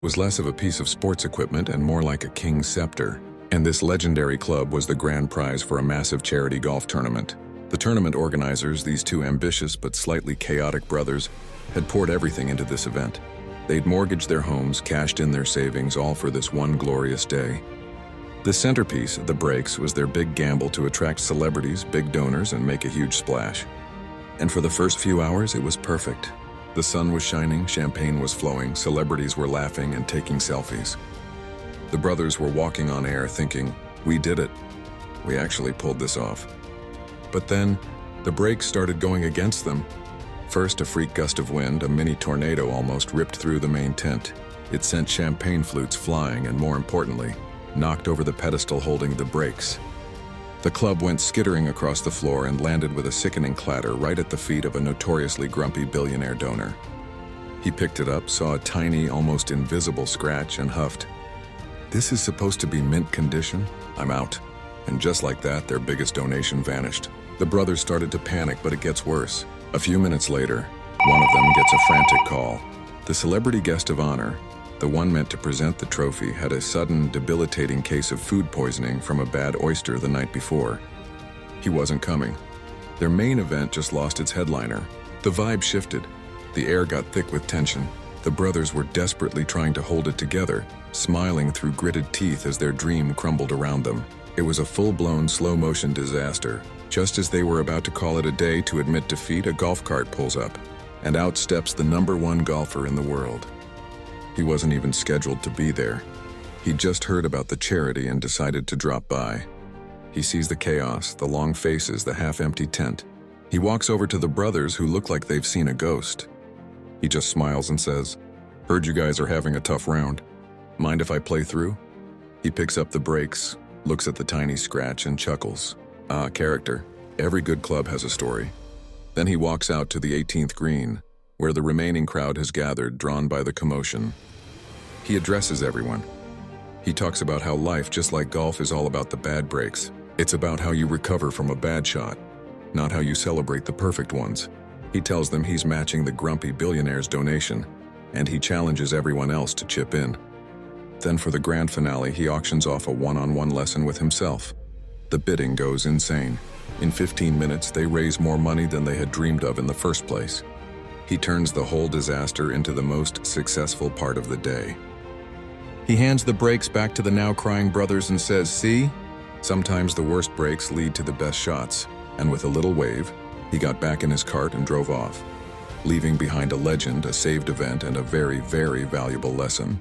was less of a piece of sports equipment and more like a king's scepter. And this legendary club was the grand prize for a massive charity golf tournament. The tournament organizers, these two ambitious but slightly chaotic brothers, had poured everything into this event. They'd mortgaged their homes, cashed in their savings, all for this one glorious day. The centerpiece, the breaks, was their big gamble to attract celebrities, big donors, and make a huge splash. And for the first few hours, it was perfect. The sun was shining, champagne was flowing, celebrities were laughing and taking selfies. The brothers were walking on air thinking, we did it. We actually pulled this off. But then, the breaks started going against them. First, a freak gust of wind, a mini tornado almost ripped through the main tent. It sent champagne flutes flying and, more importantly, knocked over the pedestal holding the breaks. The club went skittering across the floor and landed with a sickening clatter right at the feet of a notoriously grumpy billionaire donor. He picked it up, saw a tiny, almost invisible scratch, and huffed, "This is supposed to be mint condition? I'm out." And just like that, their biggest donation vanished. The brothers started to panic, but it gets worse. A few minutes later, one of them gets a frantic call. The celebrity guest of honor, the one meant to present the trophy, had a sudden, debilitating case of food poisoning from a bad oyster the night before. He wasn't coming. Their main event just lost its headliner. The vibe shifted. The air got thick with tension. The brothers were desperately trying to hold it together, smiling through gritted teeth as their dream crumbled around them. It was a full-blown, slow-motion disaster. Just as they were about to call it a day to admit defeat, a golf cart pulls up, and out steps the #1 golfer in the world. He wasn't even scheduled to be there. He'd just heard about the charity and decided to drop by. He sees the chaos, the long faces, the half-empty tent. He walks over to the brothers, who look like they've seen a ghost. He just smiles and says, "Heard you guys are having a tough round. Mind if I play through?" He picks up the breaks, looks at the tiny scratch, and chuckles. Ah, character. Every good club has a story. Then he walks out to the 18th green, where the remaining crowd has gathered, drawn by the commotion. He addresses everyone. He talks about how life, just like golf, is all about the bad breaks. It's about how you recover from a bad shot, not how you celebrate the perfect ones. He tells them he's matching the grumpy billionaire's donation, and he challenges everyone else to chip in. Then for the grand finale, he auctions off a one-on-one lesson with himself. The bidding goes insane. In 15 minutes, they raise more money than they had dreamed of in the first place. He turns the whole disaster into the most successful part of the day. He hands the breaks back to the now crying brothers and says, "See? Sometimes the worst breaks lead to the best shots." And with a little wave, he got back in his cart and drove off, leaving behind a legend, a saved event, and a very, very valuable lesson.